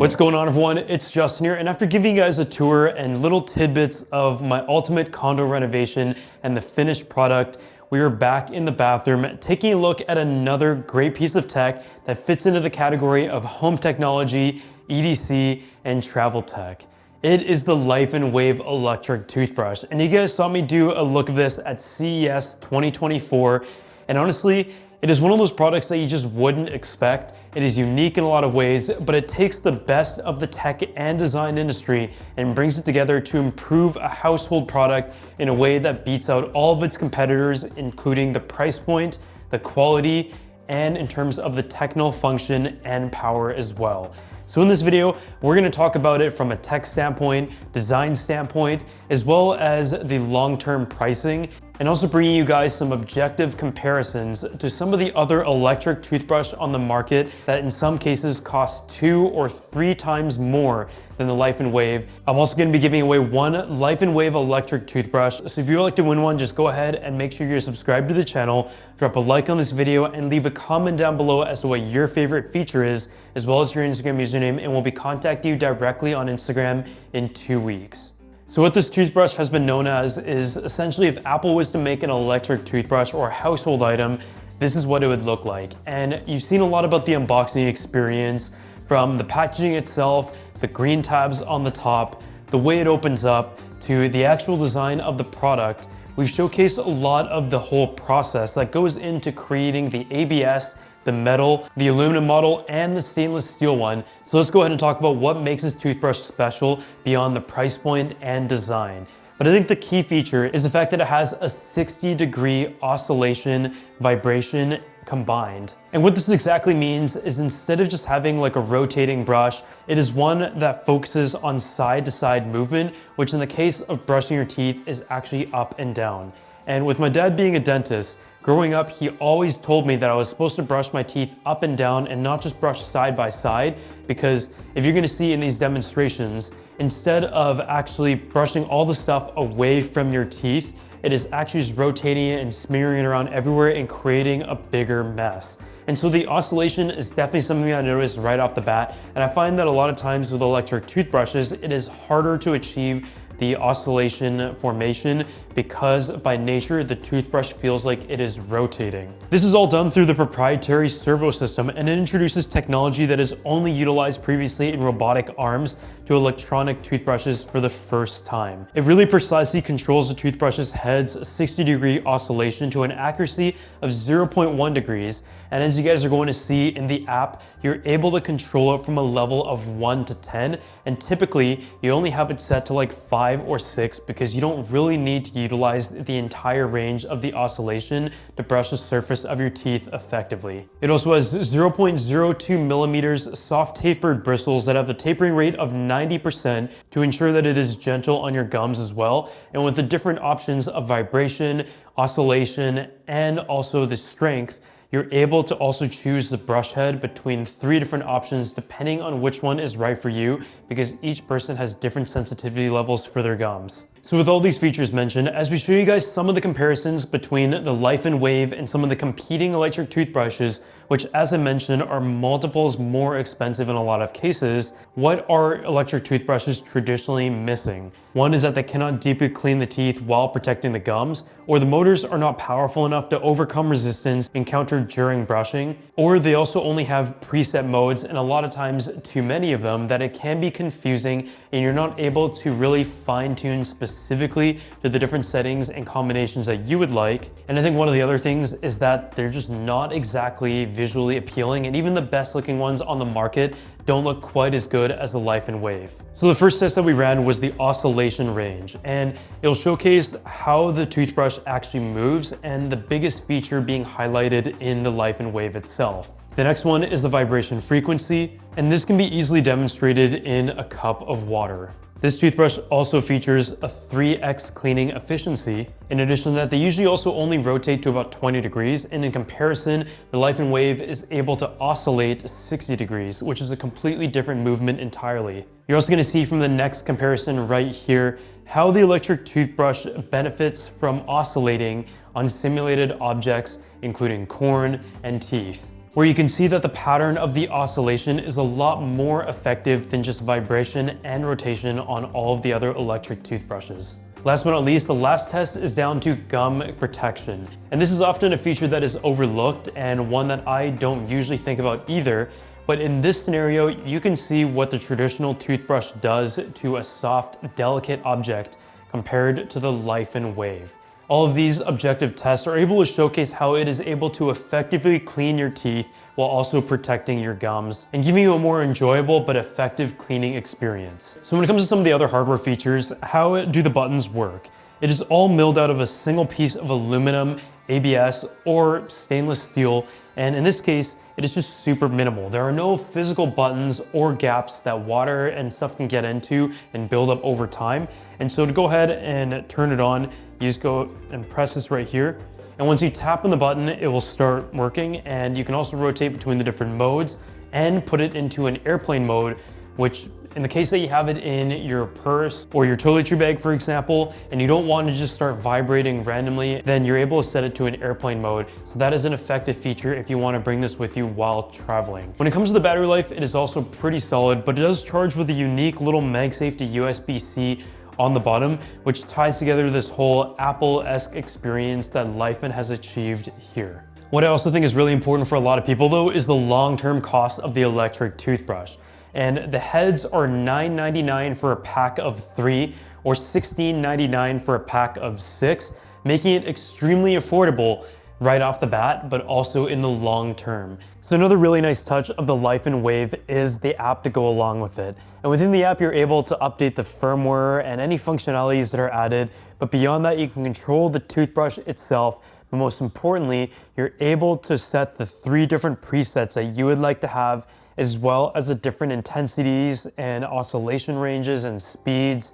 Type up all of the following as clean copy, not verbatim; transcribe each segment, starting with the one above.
What's going on, everyone? It's Justin here, and after giving you guys a tour and little tidbits of my ultimate condo renovation and the finished product, we are back in the bathroom taking a look at another great piece of tech that fits into the category of home technology, EDC, and travel tech. It is the Laifen Wave electric toothbrush, and you guys saw me do a look of this at CES 2024, and honestly, it is one of those products that you just wouldn't expect. It is unique in a lot of ways, but it takes the best of the tech and design industry and brings it together to improve a household product in a way that beats out all of its competitors, including the price point, the quality, and in terms of the technical function and power as well. So in this video, we're going to talk about it from a tech standpoint, design standpoint, as well as the long-term pricing, and also bringing you guys some objective comparisons to some of the other electric toothbrush on the market that in some cases cost 2 or 3 times more than the Laifen Wave. I'm also going to be giving away one Laifen Wave electric toothbrush. So if you would like to win one, just go ahead and make sure you're subscribed to the channel, drop a like on this video, and leave a comment down below as to what your favorite feature is, as well as your Instagram username, and we'll be contacting you directly on Instagram in 2 weeks. So what this toothbrush has been known as is essentially if Apple was to make an electric toothbrush or a household item, this is what it would look like. And you've seen a lot about the unboxing experience, from the packaging itself, the green tabs on the top, the way it opens up, to the actual design of the product. We've showcased a lot of the whole process that goes into creating the ABS, the metal, the aluminum model, and the stainless steel one. So let's go ahead and talk about what makes this toothbrush special beyond the price point and design. But I think the key feature is the fact that it has a 60-degree oscillation vibration combined. And what this exactly means is instead of just having like a rotating brush, it is one that focuses on side-to-side movement, which in the case of brushing your teeth is actually up and down. And with my dad being a dentist, growing up, he always told me that I was supposed to brush my teeth up and down and not just brush side by side, because if you're gonna see in these demonstrations, instead of actually brushing all the stuff away from your teeth, it is actually just rotating it and smearing it around everywhere and creating a bigger mess. And so the oscillation is definitely something I noticed right off the bat. And I find that a lot of times with electric toothbrushes, it is harder to achieve the oscillation formation because by nature, the toothbrush feels like it is rotating. This is all done through the proprietary servo system, and it introduces technology that is only utilized previously in robotic arms to electronic toothbrushes for the first time. It really precisely controls the toothbrush's head's 60-degree oscillation to an accuracy of 0.1 degrees. And as you guys are going to see in the app, you're able to control it from a level of 1 to 10. And typically you only have it set to like 5 or 6 because you don't really need to utilize the entire range of the oscillation to brush the surface of your teeth effectively. It also has 0.02 millimeters soft tapered bristles that have a tapering rate of 90% to ensure that it is gentle on your gums as well. And with the different options of vibration, oscillation, and also the strength, you're able to also choose the brush head between 3 different options depending on which one is right for you, because each person has different sensitivity levels for their gums. So with all these features mentioned, as we show you guys some of the comparisons between the Laifen Wave and some of the competing electric toothbrushes, which as I mentioned are multiples more expensive in a lot of cases, what are electric toothbrushes traditionally missing? One is that they cannot deeply clean the teeth while protecting the gums, or the motors are not powerful enough to overcome resistance encountered during brushing, or they also only have preset modes, and a lot of times too many of them, that it can be confusing and you're not able to really fine-tune specifically to the different settings and combinations that you would like. And I think one of the other things is that they're just not exactly visually appealing, and even the best looking ones on the market don't look quite as good as the Laifen Wave. So the first test that we ran was the oscillation range, and it'll showcase how the toothbrush actually moves, and the biggest feature being highlighted in the Laifen Wave itself. The next one is the vibration frequency, and this can be easily demonstrated in a cup of water. This toothbrush also features a 3x cleaning efficiency. In addition to that, they usually also only rotate to about 20 degrees, and in comparison, the Laifen Wave is able to oscillate 60 degrees, which is a completely different movement entirely. You're also gonna see from the next comparison right here how the electric toothbrush benefits from oscillating on simulated objects, including corn and teeth. where you can see that the pattern of the oscillation is a lot more effective than just vibration and rotation on all of the other electric toothbrushes. Last but not least, the last test is down to gum protection. And this is often a feature that is overlooked and one that I don't usually think about either. But in this scenario, you can see what the traditional toothbrush does to a soft, delicate object compared to the Laifen Wave. All of these objective tests are able to showcase how it is able to effectively clean your teeth while also protecting your gums and giving you a more enjoyable but effective cleaning experience. So when it comes to some of the other hardware features, how do the buttons work? It is all milled out of a single piece of aluminum, ABS, or stainless steel, and in this case, it is just super minimal. There are no physical buttons or gaps that water and stuff can get into and build up over time. And so to go ahead and turn it on, you just go and press this right here. And once you tap on the button, it will start working, and you can also rotate between the different modes and put it into an airplane mode, which in the case that you have it in your purse or your toiletry bag, for example, and you don't want to just start vibrating randomly, then you're able to set it to an airplane mode. So that is an effective feature if you want to bring this with you while traveling. When it comes to the battery life, it is also pretty solid, but it does charge with a unique little MagSafe USB-C on the bottom, which ties together this whole Apple-esque experience that Laifen has achieved here. What I also think is really important for a lot of people though is the long-term cost of the electric toothbrush. And the heads are $9.99 for a pack of 3 or $16.99 for a pack of 6, making it extremely affordable right off the bat, but also in the long term. So another really nice touch of the Laifen Wave is the app to go along with it. And within the app, you're able to update the firmware and any functionalities that are added. But beyond that, you can control the toothbrush itself. But most importantly, you're able to set the 3 different presets that you would like to have, as well as the different intensities and oscillation ranges and speeds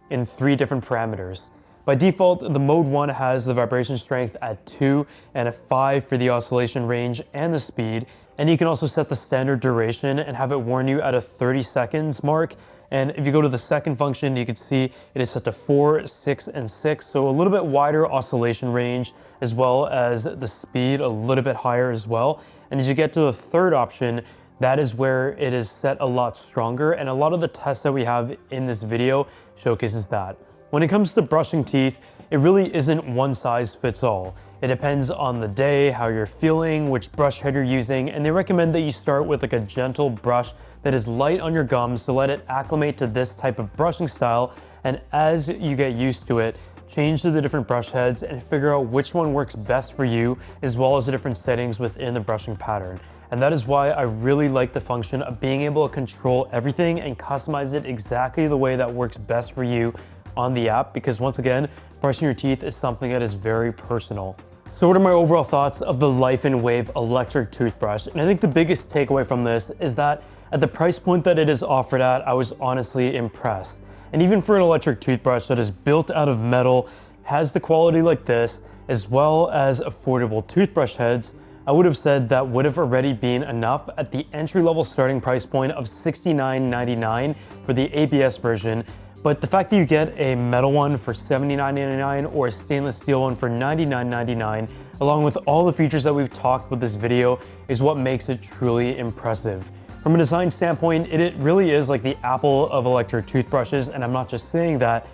in 3 different parameters. By default, the mode 1 has the vibration strength at 2 and a 5 for the oscillation range and the speed. And you can also set the standard duration and have it warn you at a 30 seconds mark. And if you go to the second function, you can see it is set to 4, 6, and 6. So a little bit wider oscillation range, as well as the speed a little bit higher as well. And as you get to the third option, that is where it is set a lot stronger. And a lot of the tests that we have in this video showcases that. When it comes to brushing teeth, it really isn't one size fits all. It depends on the day, how you're feeling, which brush head you're using, and they recommend that you start with like a gentle brush that is light on your gums to let it acclimate to this type of brushing style. And as you get used to it, change to the different brush heads and figure out which one works best for you, as well as the different settings within the brushing pattern. And that is why I really like the function of being able to control everything and customize it exactly the way that works best for you on the app, because once again, brushing your teeth is something that is very personal. So what are my overall thoughts of the Laifen Wave electric toothbrush? And I think the biggest takeaway from this is that at the price point that it is offered at, I was honestly impressed. And even for an electric toothbrush that is built out of metal, has the quality like this, as well as affordable toothbrush heads, I would have said that would have already been enough at the entry-level starting price point of $69.99 for the ABS version. But the fact that you get a metal one for $79.99 or a stainless steel one for $99.99, along with all the features that we've talked with this video, is what makes it truly impressive. From a design standpoint, it really is like the Apple of electric toothbrushes, and I'm not just saying that.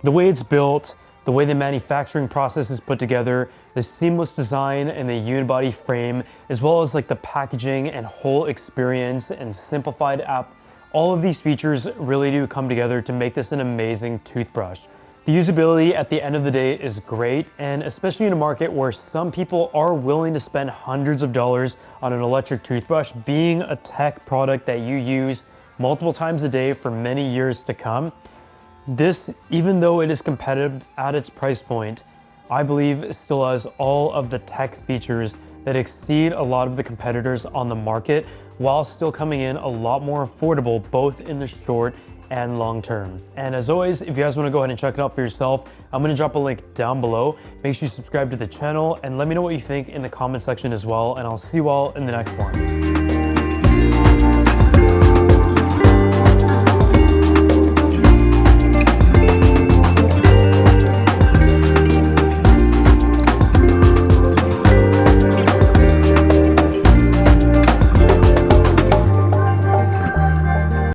The way it's built, the way the manufacturing process is put together, the seamless design and the unibody frame, as well as like the packaging and whole experience and simplified app, all of these features really do come together to make this an amazing toothbrush. The usability at the end of the day is great, and especially in a market where some people are willing to spend hundreds of dollars on an electric toothbrush, being a tech product that you use multiple times a day for many years to come, this, even though it is competitive at its price point, I believe still has all of the tech features that exceed a lot of the competitors on the market, while still coming in a lot more affordable, both in the short and long term. And as always, if you guys want to go ahead and check it out for yourself, I'm going to drop a link down below. Make sure you subscribe to the channel and let me know what you think in the comment section as well. And I'll see you all in the next one.